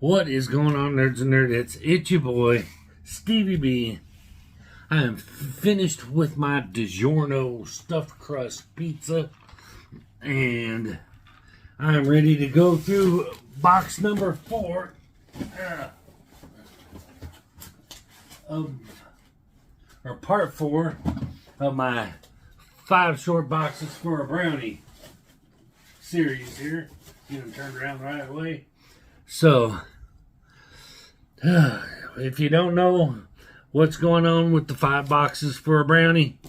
What is going on, nerds and nerdettes? It's your boy, Stevie B. I am finished with my DiGiorno stuffed crust pizza, and I'm ready to go through box number 4 or part 4 of my 5 short boxes for a brownie series here. Get them turned around the right way. So, if you don't know what's going on with the 5 boxes for a brownie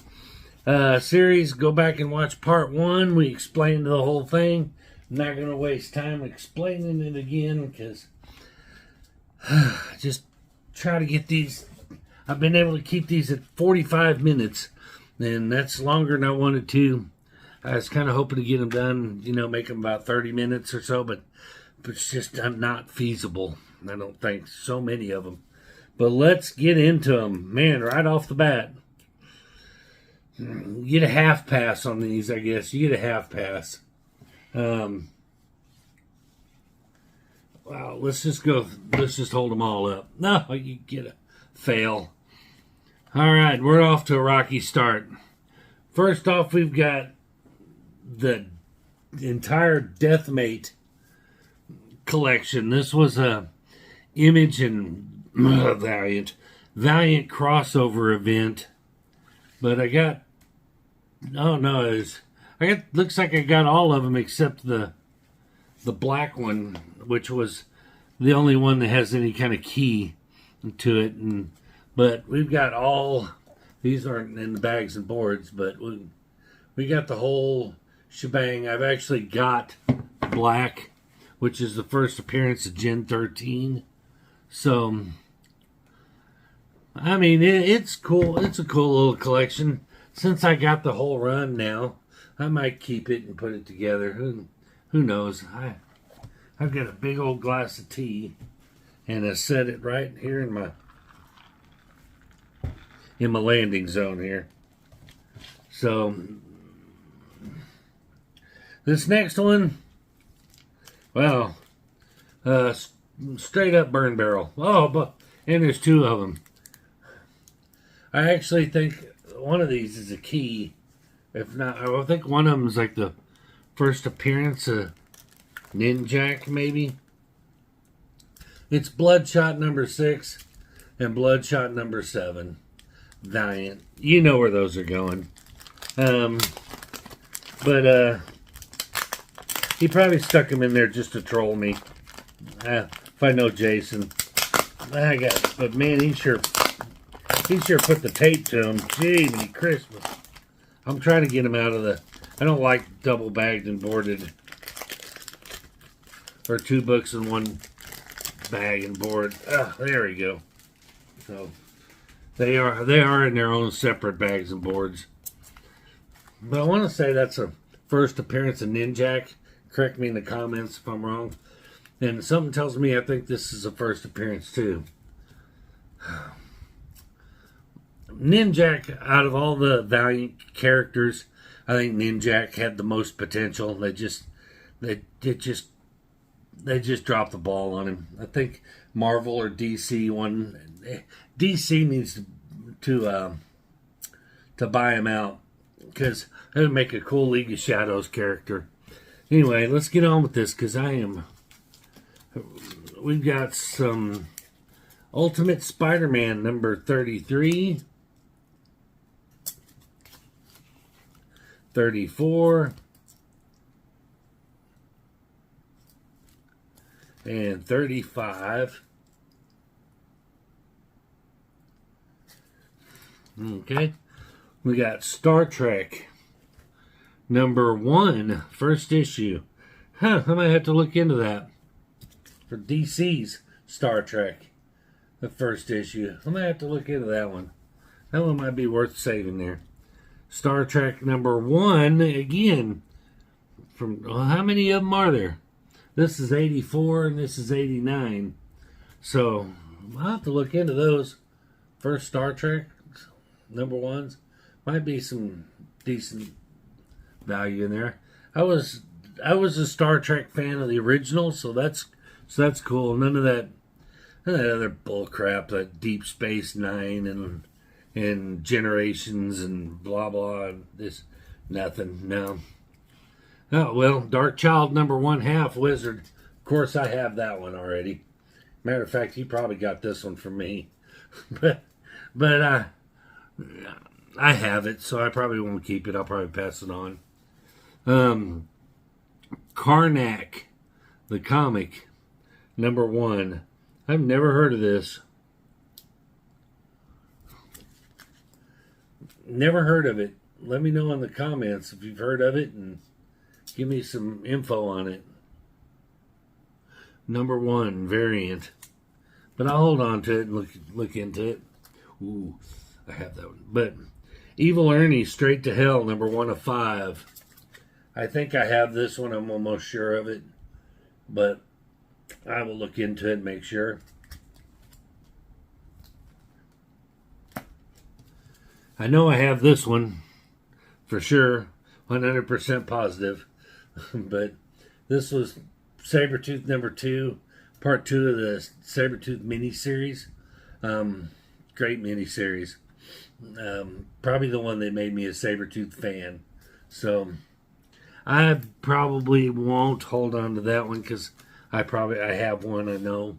series, go back and watch part 1. We explained the whole thing. I'm not going to waste time explaining it again because just try to get these. I've been able to keep these at 45 minutes, and that's longer than I wanted to. I was kind of hoping to get them done, make them about 30 minutes or so, but it's just not feasible. I don't think, so many of them. But let's get into them. Man, right off the bat, you get a half pass on these, I guess. You get a half pass. Wow, let's just hold them all up. No, you get a fail. All right, we're off to a rocky start. First off, we've got the entire Deathmate collection. This was a Image and Valiant crossover event, but looks like I got all of them except the black one, which was the only one that has any kind of key to it. But we've got all these. Aren't in the bags and boards, but we got the whole shebang. I've actually got black, which is the first appearance of Gen 13. So, I mean, it's cool. It's a cool little collection. Since I got the whole run now, I might keep it and put it together. Who knows? I've got a big old glass of tea, and I set it right here in my landing zone here. So, this next one, well, straight up burn barrel. Oh, and there's 2 of them. I actually think one of these is a key. If not, I think one of them is like the first appearance of Ninjak, maybe. It's Bloodshot number 6 and Bloodshot number 7. Valiant. You know where those are going. But he probably stuck them in there just to troll me. If I know Jason. But man, he sure put the tape to him. Gee, many Christmas. I'm trying to get him out of the. I don't like double bagged and boarded, or 2 books in one bag and board. There we go. So they are in their own separate bags and boards. But I want to say that's a first appearance of Ninjak. Correct me in the comments if I'm wrong. And something tells me I think this is a first appearance too. Ninjak, out of all the Valiant characters, I think Ninjak had the most potential. They just dropped the ball on him. I think Marvel or DC DC needs to buy him out, because it would make a cool League of Shadows character. Anyway, let's get on with this, because we've got some Ultimate Spider-Man number 33, 34, and 35. Okay. We got Star Trek number 1, first issue. I might have to look into that. For DC's Star Trek, the first issue. I might have to look into that one. That one might be worth saving there. Star Trek number 1, again. How many of them are there? This is 84 and this is 89. So, I'll have to look into those. First Star Trek number 1s. Might be some decent value in there. I was a Star Trek fan of the original, so that's So that's cool. None of that other bull crap, that Deep Space Nine and Generations and blah blah. This nothing. No. Oh well, Dark Child number 1/2 Wizard. Of course, I have that one already. Matter of fact, he probably got this one from me, but I have it, so I probably won't keep it. I'll probably pass it on. Karnak, the comic, number 1. I've never heard of this. Never heard of it. Let me know in the comments if you've heard of it and give me some info on it. Number 1 variant. But I'll hold on to it and look into it. Ooh, I have that one. But Evil Ernie, Straight to Hell, number 1 of 5. I think I have this one. I'm almost sure of it. But I will look into it and make sure. I know I have this one for sure. 100% positive. But this was Sabretooth number 2. Part 2 of the Sabretooth miniseries. Great miniseries. Probably the one that made me a Sabretooth fan. So I probably won't hold on to that one because I have one, I know.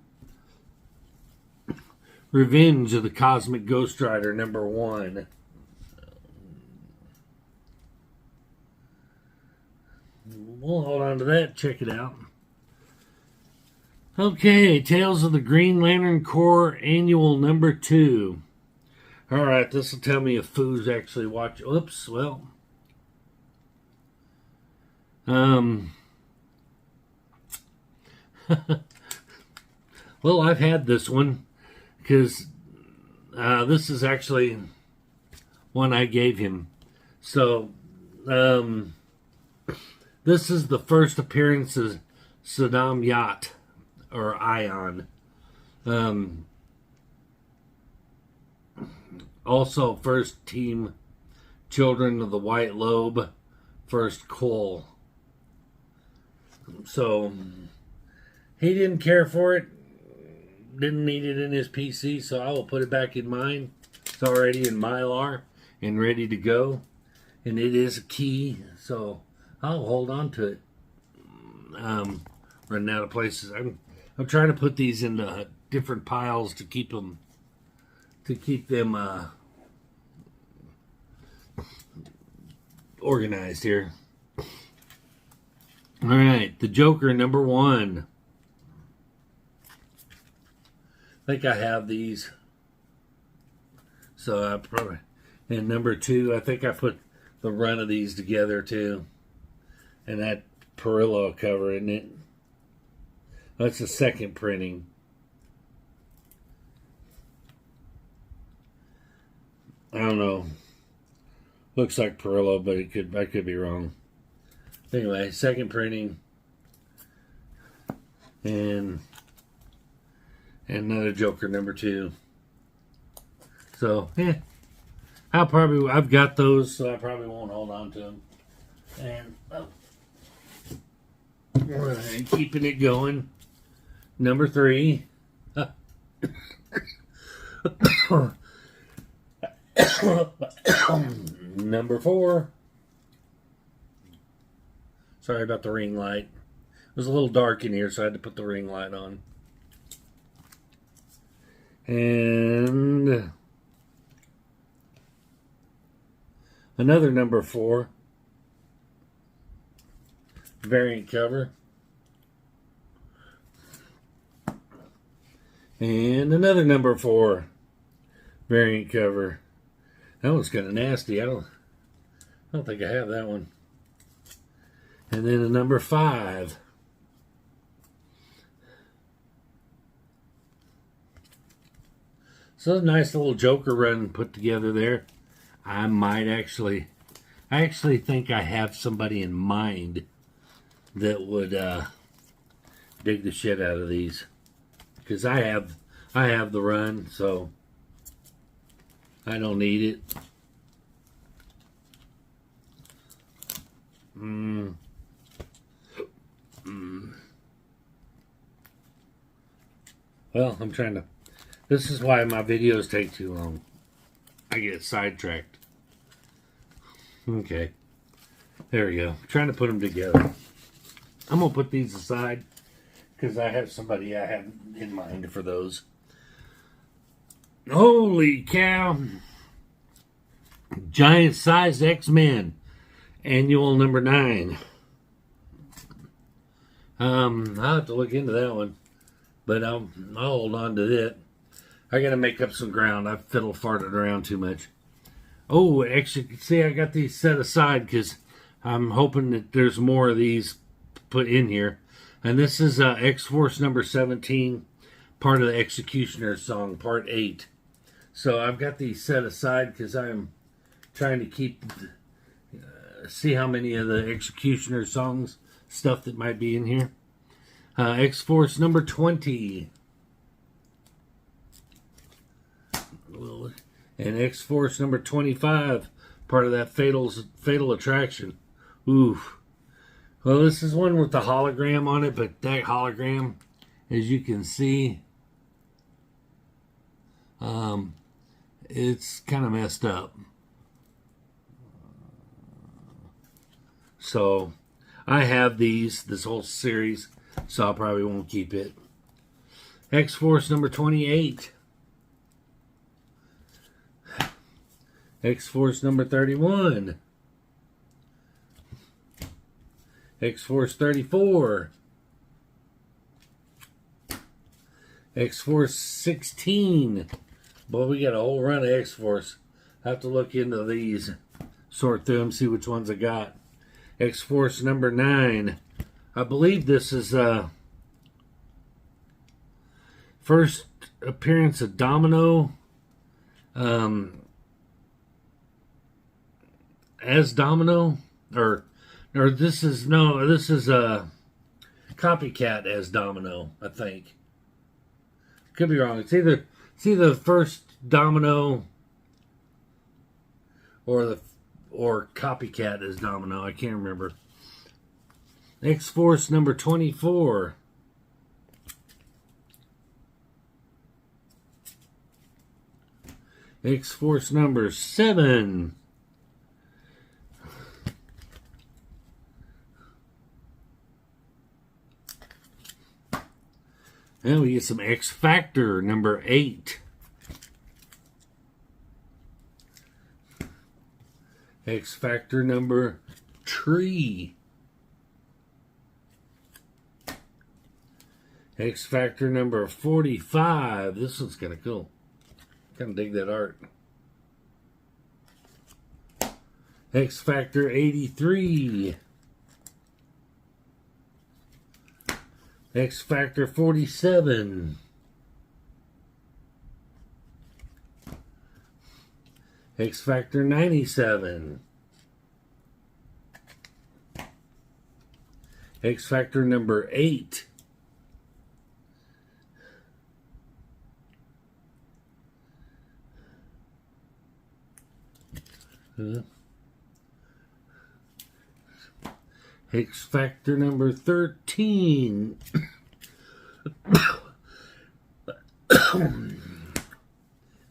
Revenge of the Cosmic Ghost Rider number 1. We'll hold on to that. Check it out. Okay, Tales of the Green Lantern Corps Annual number 2. Alright, this will tell me if Foo's actually watching. Oops, well. Well, I've had this one because this is actually one I gave him. So, this is the first appearance of Saddam Yacht, or Ion. Also, first team Children of the White Lobe, first Cole. So, he didn't care for it, didn't need it in his PC, so I will put it back in mine. It's already in Mylar and ready to go. And it is a key, so I'll hold on to it. Running out of places. I'm trying to put these into different piles to keep them organized here. All right, the Joker number 1. I think I have these. So I probably, and number 2, I think I put the run of these together too. And that Perillo cover, isn't it? That's the second printing. I don't know. Looks like Perillo, but I could be wrong. Anyway, second printing. And another Joker number 2. So, I've got those, so I probably won't hold on to them. And keeping it going. Number 3. Number 4. Sorry about the ring light. It was a little dark in here, so I had to put the ring light on. And another number 4 variant cover. And another number 4 variant cover. That one's kind of nasty. I don't think I have that one. And then a number 5. So a nice little Joker run put together there. I actually think I have somebody in mind that would dig the shit out of these. Because I have the run, so I don't need it. Well, I'm trying to... This is why my videos take too long. I get sidetracked. Okay. There we go. I'm trying to put them together. I'm going to put these aside because I have somebody I have in mind for those. Holy cow. Giant Size X-Men. Annual number 9. I'll have to look into that one. But I'll hold on to that. I got to make up some ground. I've fiddle farted around too much. Oh, actually, see, I got these set aside because I'm hoping that there's more of these put in here. And this is X-Force number 17, part of the Executioner's Song, part 8. So I've got these set aside because I'm trying to keep, see how many of the Executioner's Songs stuff that might be in here. X-Force number 20. And X-Force number 25, part of that Fatal Attraction. Oof. Well, this is one with the hologram on it, but that hologram, as you can see, it's kind of messed up. So, I have this whole series, so I probably won't keep it. X-Force number 28. X-Force number 31. X-Force 34. X-Force 16. Boy, we got a whole run of X-Force. I have to look into these, sort through them, see which ones I got. X-Force number 9. I believe this is first appearance of Domino. As Domino, or this is Copycat as Domino, I think. Could be wrong. It's either the first Domino or Copycat as Domino. I can't remember. X-Force number 24. X-Force number 7. And we get some X Factor number 8. X Factor number 3. X Factor number 45. This one's kind of cool. Kind of dig that art. X Factor 83. X Factor 47. X Factor 97. X Factor number 8. X Factor number 13.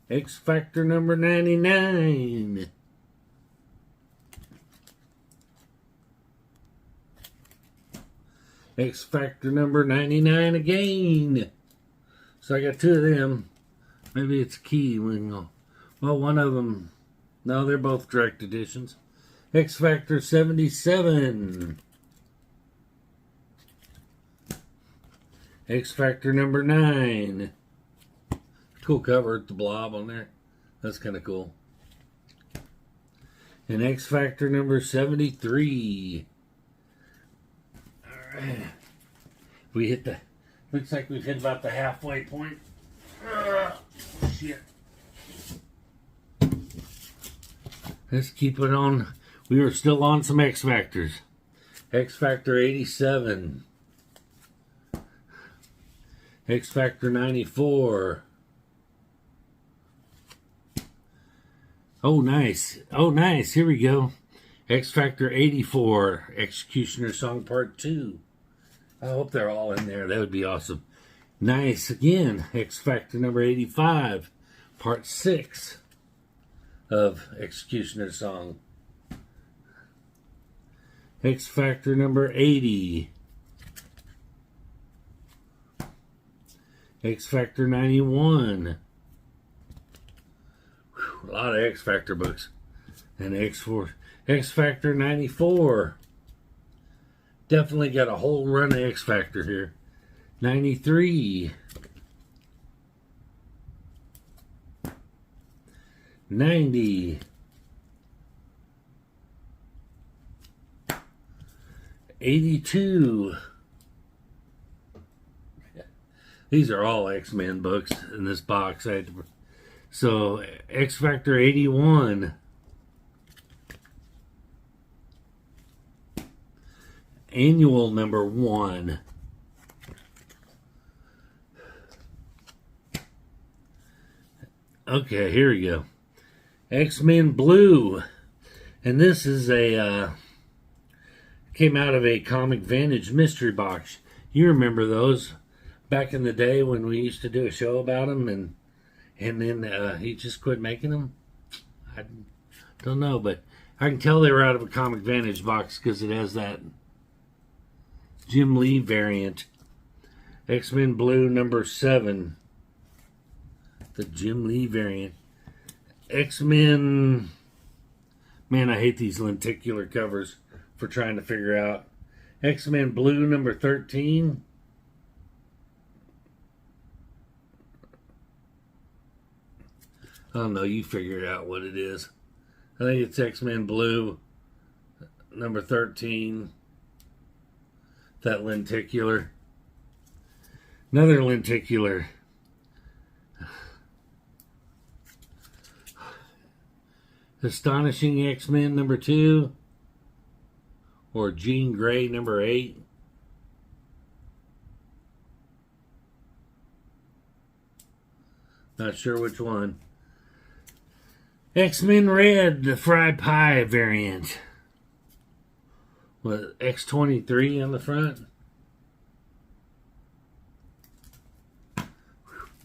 X Factor number 99. X Factor number 99 again. So I got 2 of them. Maybe it's key. Well, one of them. No, they're both direct editions. X Factor 77. X Factor number 9. Cool cover, the blob on there. That's kind of cool. And X Factor number 73. Alright. We hit the... Looks like we've hit about the halfway point. Shit. Let's keep it on. We are still on some X Factors. X Factor 87. X Factor 94. Oh, nice. Oh, nice. Here we go. X Factor 84. Executioner Song Part 2. I hope they're all in there. That would be awesome. Nice again. X Factor number 85, part 6 of Executioner's Song. X Factor number 80. X Factor 91. Whew, a lot of X Factor books. And X Factor 94. Definitely got a whole run of X Factor here. 93. 90. 82. These are all X-Men books in this box. So, X Factor 81. Annual number 1. Okay, here we go. X-Men Blue. And this is came out of a Comic Vantage mystery box. You remember those back in the day when we used to do a show about them, and then he just quit making them? I don't know, but I can tell they were out of a Comic Vantage box because it has that Jim Lee variant. X-Men Blue number 7. The Jim Lee variant. X-Men... Man, I hate these lenticular covers for trying to figure out. X-Men Blue number 13. I don't know, you figure out what it is. I think it's X-Men Blue number 13. That lenticular. Another lenticular. Astonishing X-Men number 2. Or Jean Grey number 8. Not sure which one. X-Men Red, the fried pie variant. What, X-23 on the front?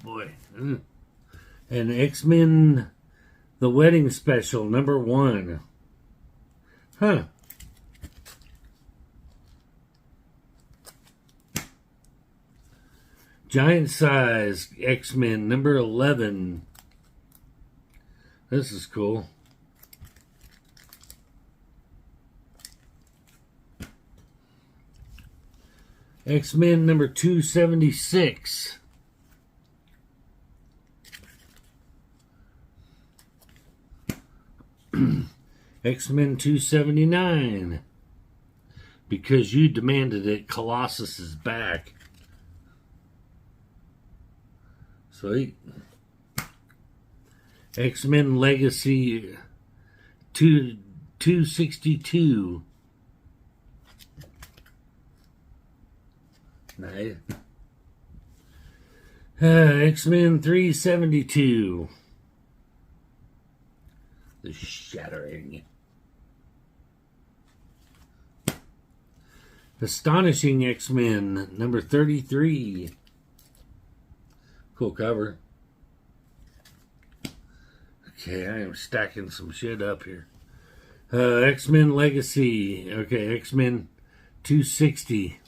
Boy. And X-Men, the Wedding Special, number 1. Huh. Giant size X-Men, number 11. This is cool. X-Men number 276. X-Men 279. Because you demanded it, Colossus is back. Sweet. X-Men Legacy 262. Nice. X-Men 372. The Shattering. Astonishing X-Men number 33. Cool cover. Okay, I am stacking some shit up here. X-Men Legacy. Okay, X-Men 260.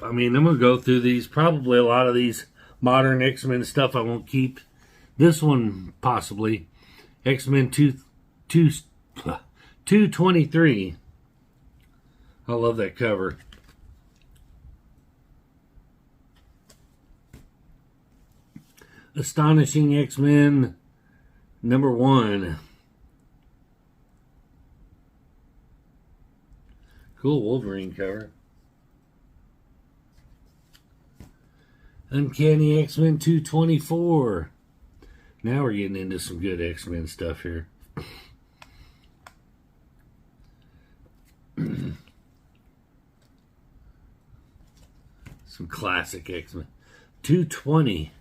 I mean, I'm going to go through these. Probably a lot of these modern X-Men stuff I won't keep. This one, possibly. X-Men 223. I love that cover. Astonishing X-Men number 1. Cool Wolverine cover. Uncanny X-Men 224. Now we're getting into some good X-Men stuff here. Some classic X-Men. 220.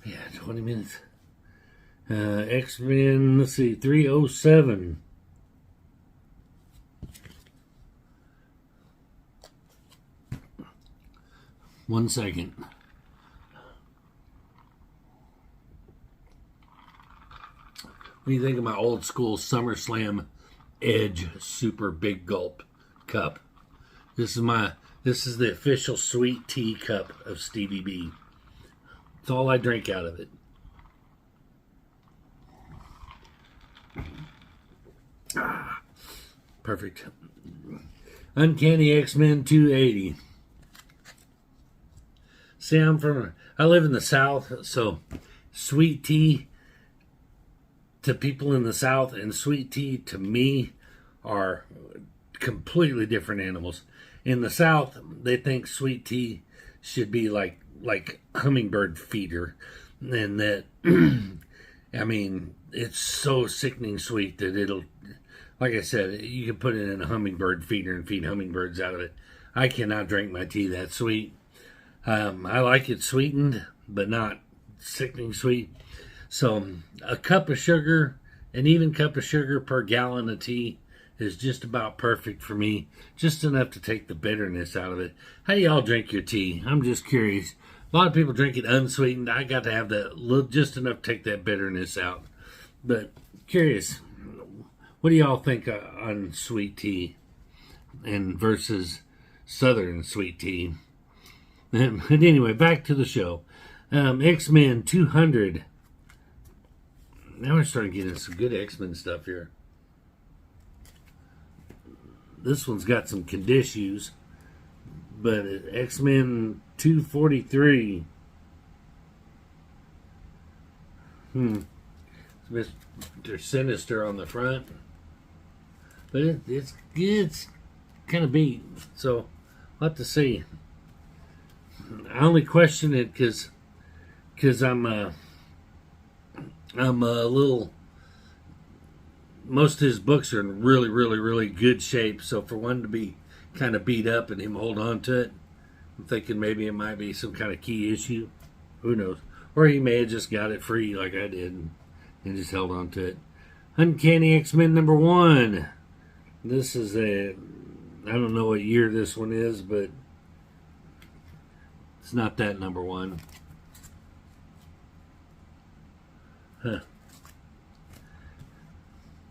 Yeah, 20 minutes. X-Men, let's see, 307. One second. What do you think of my old school SummerSlam Edge Super Big Gulp cup? This is the official sweet tea cup of Stevie B. It's all I drink out of it. Perfect. Uncanny X-Men 280. See, I live in the South, so sweet tea to people in the South and sweet tea to me are completely different animals. In the South, they think sweet tea should be like hummingbird feeder, and that I mean, it's so sickening sweet that it'll, like I said, you can put it in a hummingbird feeder and feed hummingbirds out of it. I cannot drink my tea that sweet. I like it sweetened, but not sickening sweet. So a cup of sugar, an even cup of sugar per gallon of tea is just about perfect for me. Just enough to take the bitterness out of it. How do y'all drink your tea? I'm just curious. A lot of people drink it unsweetened. I got to have that just enough to take that bitterness out. But curious, what do y'all think on sweet tea and versus Southern sweet tea? But anyway, back to the show. X-Men 200. Now we're starting getting some good X-Men stuff here. This one's got some conditions, but X-Men 243. Mr. Sinister on the front, but it's kind of beat. So we'll have to see. I only question it because I'm a little. Most of his books are in really, really, really good shape. So for one to be kind of beat up and him hold on to it, I'm thinking maybe it might be some kind of key issue. Who knows? Or he may have just got it free like I did and just held on to it. Uncanny X-Men #1. This is I don't know what year this one is, but it's not that #1. Huh.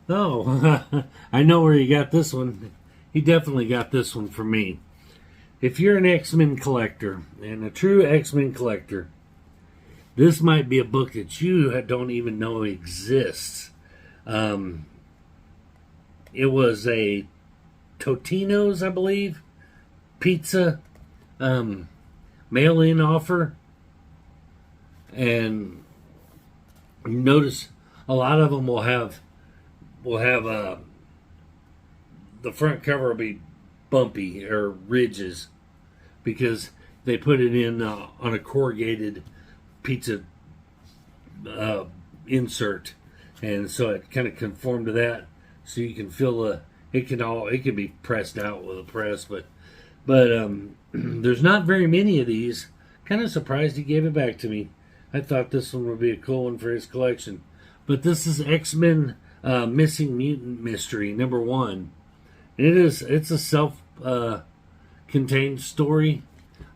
Oh, I know where he got this one. He definitely got this one for me. If you're an X-Men collector, and a true X-Men collector, this might be a book that you don't even know exists. It was a Totino's, I believe, pizza mail-in offer. And you notice a lot of them will have the front cover will be bumpy or ridges because they put it in on a corrugated pizza insert, and so it kind of conformed to that. So you can feel it can be pressed out with a press, but there's not very many of these. Kind of surprised he gave it back to me. I thought this one would be a cool one for his collection, but this is X-Men. Missing Mutant Mystery #1. It's a self-contained story,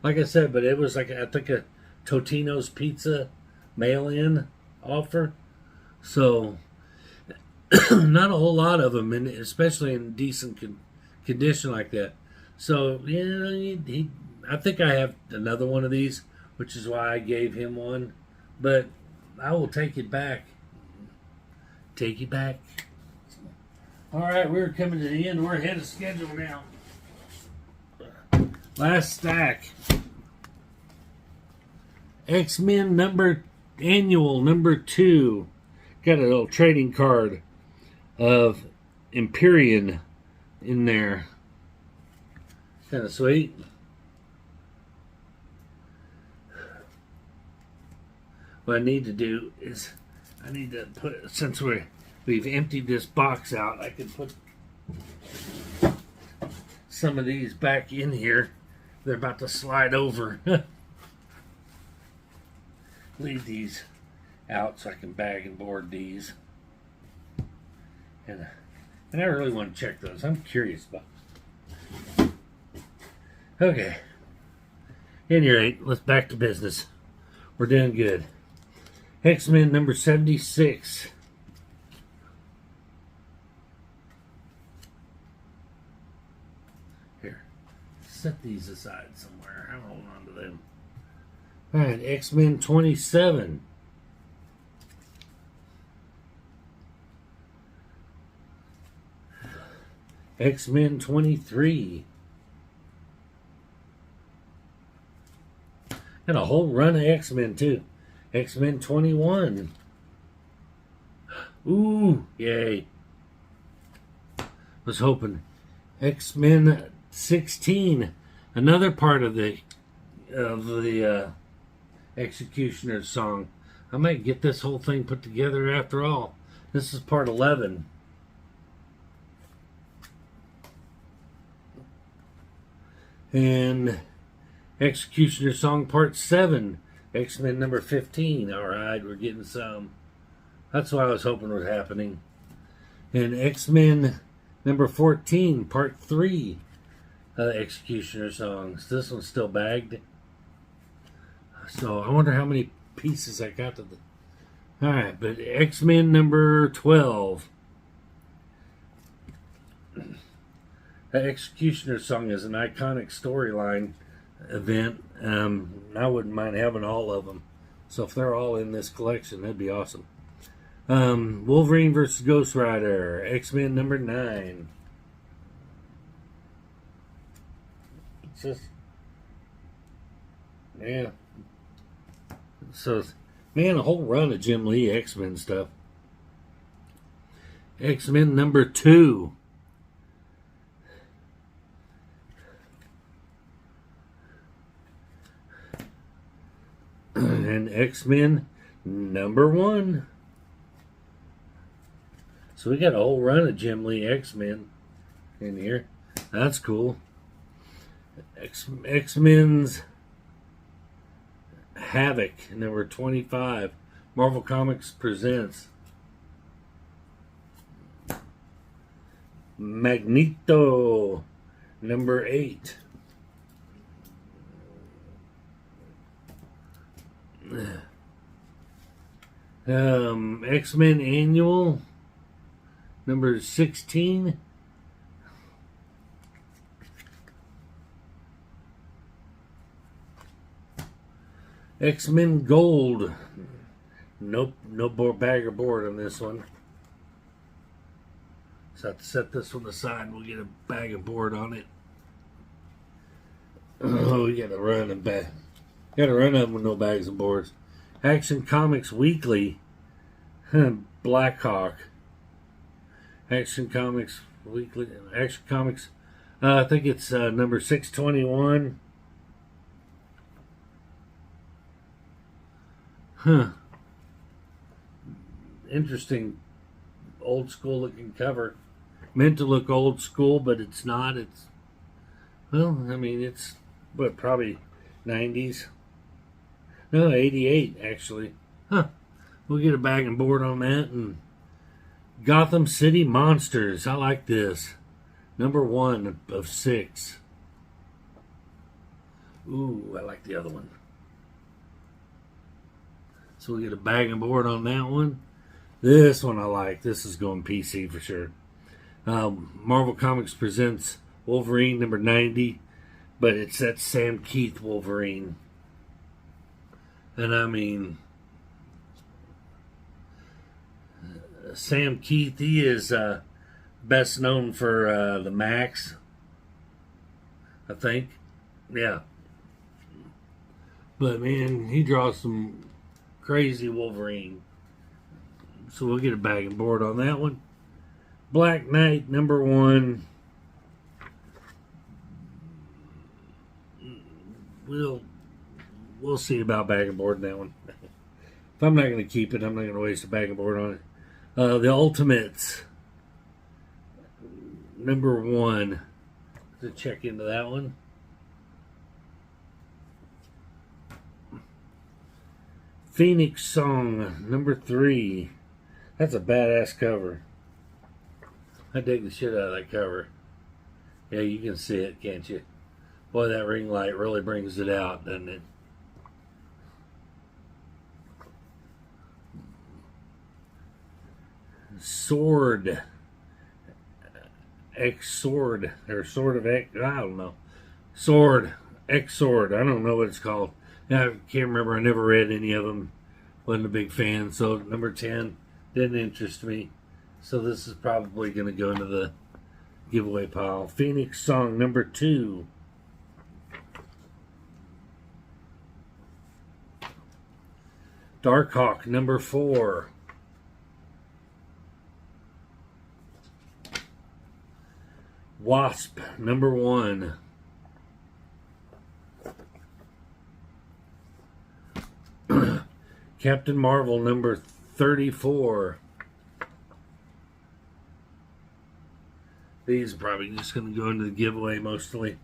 like I said, but it was like I think a Totino's pizza mail-in offer. So not a whole lot of them, and especially in decent condition like that. So yeah, I think I have another one of these, which is why I gave him one. But I will take it back. Take you back. All right, we're coming to the end. We're ahead of schedule now. Last stack. X-Men Annual #2. Got a little trading card of Empyrean in there. Kind of sweet. What I need to do is I need to put, since we've emptied this box out, I can put some of these back in here. They're about to slide over. Leave these out so I can bag and board these. And I really want to check those. I'm curious about them. Okay. At any rate, let's back to business. We're doing good. X-Men number 76. Here. Set these aside somewhere. I'll hold on to them. Alright, X-Men 27. X-Men 23. Got a whole run of X-Men too. X-Men 21. Ooh, yay. Was hoping. X-Men 16. Another part of the Executioner's song. I might get this whole thing put together after all. This is part 11. And Executioner Song Part 7. X-Men number 15. Alright, we're getting some. That's what I was hoping was happening. And X-Men number 14. Part 3. Executioner songs. This one's still bagged. So I wonder how many pieces I got to the... Alright, but X-Men number 12. The Executioner song is an iconic storyline event. I wouldn't mind having all of them. So if they're all in this collection, that'd be awesome. Wolverine vs. Ghost Rider. X-Men number 9. It's just... Yeah. So, man, a whole run of Jim Lee X-Men stuff. X-Men number 2. And X-Men number 1. So we got a whole run of Jim Lee X-Men in here. That's cool. X-Men's Havoc number 25. Marvel Comics presents Magneto number 8. X-Men Annual number 16. X-Men Gold. Nope, no bag or board on this one. So I have to set this one aside. We'll get a bag of board on it. Oh, we got to run and back. Got to run up with no bags and boards. Action Comics Weekly. Blackhawk. Action Comics Weekly. Action Comics. I think it's number 621. Interesting old school looking cover. Meant to look old school, but it's not. It's, well, I mean, it's, what, probably 90s? No, 88, actually. We'll get a bag and board on that. And Gotham City Monsters. I like this. Number 1 of 6. Ooh, I like the other one. So we'll get a bag and board on that one. This one I like. This is going PC for sure. Marvel Comics presents Wolverine number 90. But it's that Sam Keith Wolverine. And I mean, Sam Keith, he is best known for the Max, I think. Yeah. But man, he draws some crazy Wolverine. So we'll get a bag and board on that one. Black Knight number 1. We'll see about bag and board in that one. If I'm not going to keep it, I'm not going to waste a bag and board on it. The Ultimates number 1. To check into that one. Phoenix Song, number 3. That's a badass cover. I dig the shit out of that cover. Yeah, you can see it, can't you? Boy, that ring light really brings it out, doesn't it? Sword. X-Sword. Or Sword of X. I don't know. Sword. X-Sword. I don't know what it's called. I can't remember. I never read any of them. Wasn't a big fan. So, number 10 didn't interest me. So, this is probably going to go into the giveaway pile. Phoenix Song, number 2. Darkhawk, number 4. Wasp, number 1. Captain Marvel, number 34. These are probably just going to go into the giveaway mostly.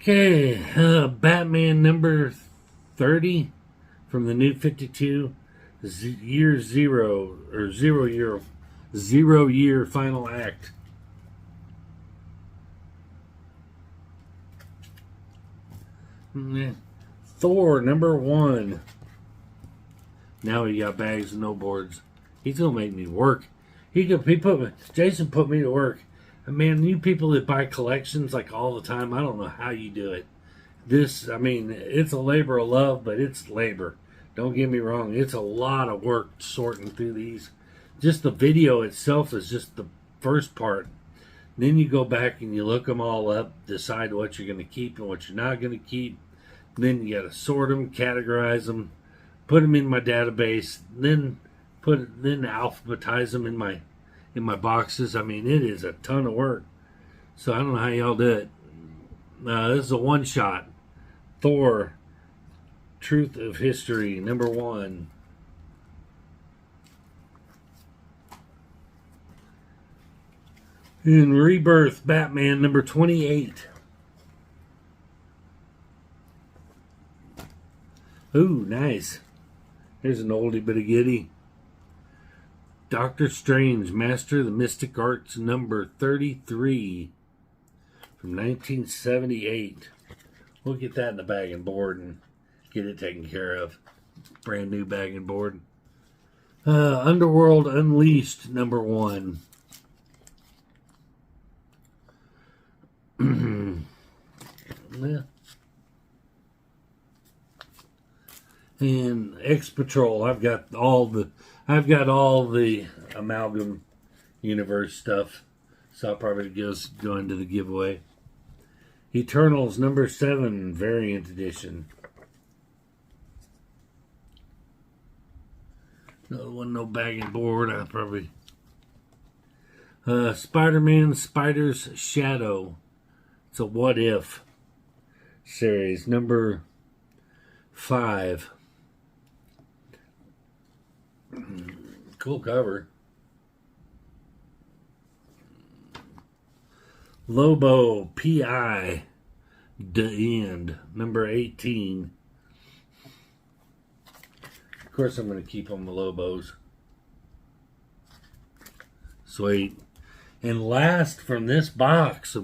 Okay, Batman number 30 from the New 52, year 0, or 0 year final act. Thor number 1. Now he got bags and no boards. He's gonna make me work. Jason put me to work. And man, you people that buy collections like all the time, I don't know how you do it. It's a labor of love, but it's labor. Don't get me wrong. It's a lot of work sorting through these. Just the video itself is just the first part. Then you go back and you look them all up, decide what you're going to keep and what you're not going to keep. Then you got to sort them, categorize them, put them in my database, then alphabetize them in my boxes. I mean, it is a ton of work. So I don't know how y'all do it. This is a one-shot. Thor, Truth of History, number 1. In Rebirth, Batman, number 28. Ooh, nice. There's an oldie but a goodie. Doctor Strange, Master of the Mystic Arts, number 33. From 1978. We'll get that in the bag and board and get it taken care of. Brand new bag and board. Underworld Unleashed, number 1. Yeah. And X Patrol. I've got all the Amalgam Universe stuff, so I'll probably just go into the giveaway. Eternals number 7 variant edition. Another one, no bag and board. I probably Spider-Man Spider's Shadow. It's a What If series, number 5. Cool cover. Lobo P.I. The End, number 18. Of course, I'm going to keep on the Lobos. Sweet. And last from this box,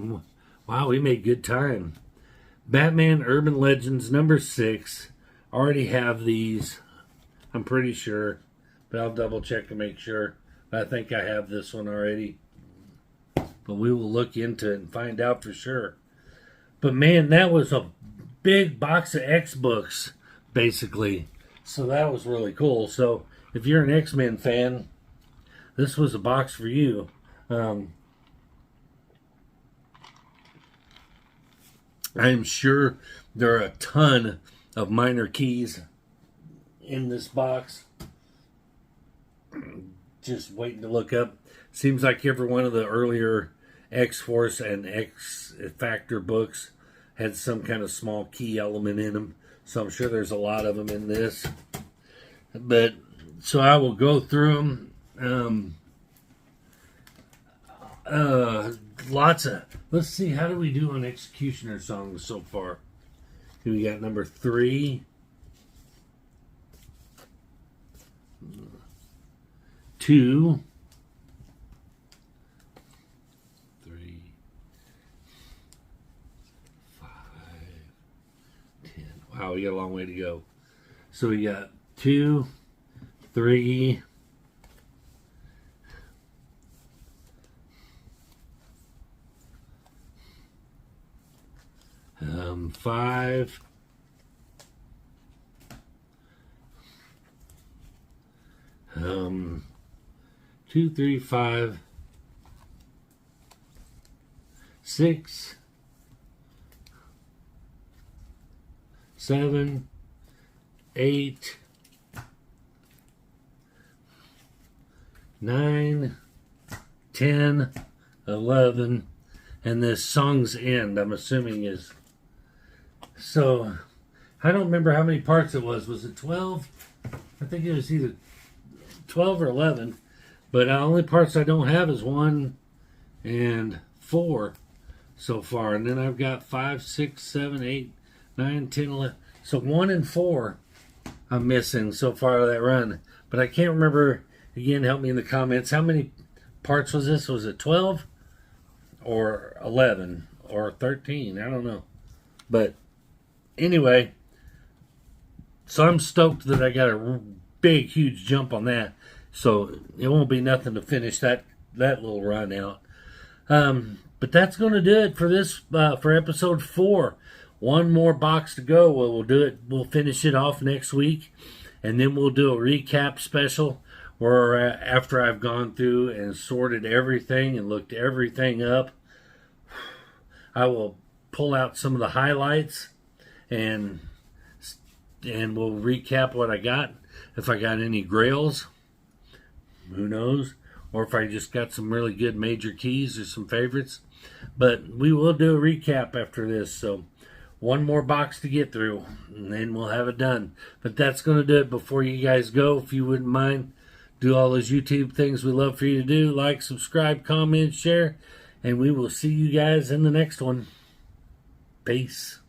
wow, we made good time. Batman Urban Legends number 6. Already have these, I'm pretty sure, but I'll double check to make sure. I think I have this one already, but we will look into it and find out for sure. But man, that was a big box of X books, basically. So that was really cool. So if you're an X-Men fan, this was a box for you. I am sure there are a ton of minor keys in this box. Just waiting to look up. Seems like every one of the earlier X-Force and X-Factor books had some kind of small key element in them. So I'm sure there's a lot of them in this. But, so I will go through them. Lots of, let's see, how do we do on Executioner songs so far? We got number 3. 2, 3, 5, 10. Wow, we got a long way to go. So we got 2, 3, 5, 2, 3, 5, 6, 7, 8, 9, 10, 11, and this song's end, I'm assuming, is... So, I don't remember how many parts it was. Was it 12? I think it was either 12 or 11. But the only parts I don't have is 1 and 4 so far. And then I've got 5, 6, 7, 8, 9, 10, 11. So 1 and 4 I'm missing so far of that run. But I can't remember. Again, help me in the comments. How many parts was this? Was it 12 or 11 or 13? I don't know. But anyway, so I'm stoked that I got a big, huge jump on that. So it won't be nothing to finish that little run out. But that's going to do it for this, for episode 4. One more box to go. We'll do it. We'll finish it off next week. And then we'll do a recap special where after I've gone through and sorted everything and looked everything up, I will pull out some of the highlights and we'll recap what I got. If I got any grails, who knows? Or if I just got some really good major keys or some favorites. But we will do a recap after this. So one more box to get through, and then we'll have it done. But that's going to do it before you guys go. If you wouldn't mind, do all those YouTube things we love for you to do. Like, subscribe, comment, share. And we will see you guys in the next one. Peace.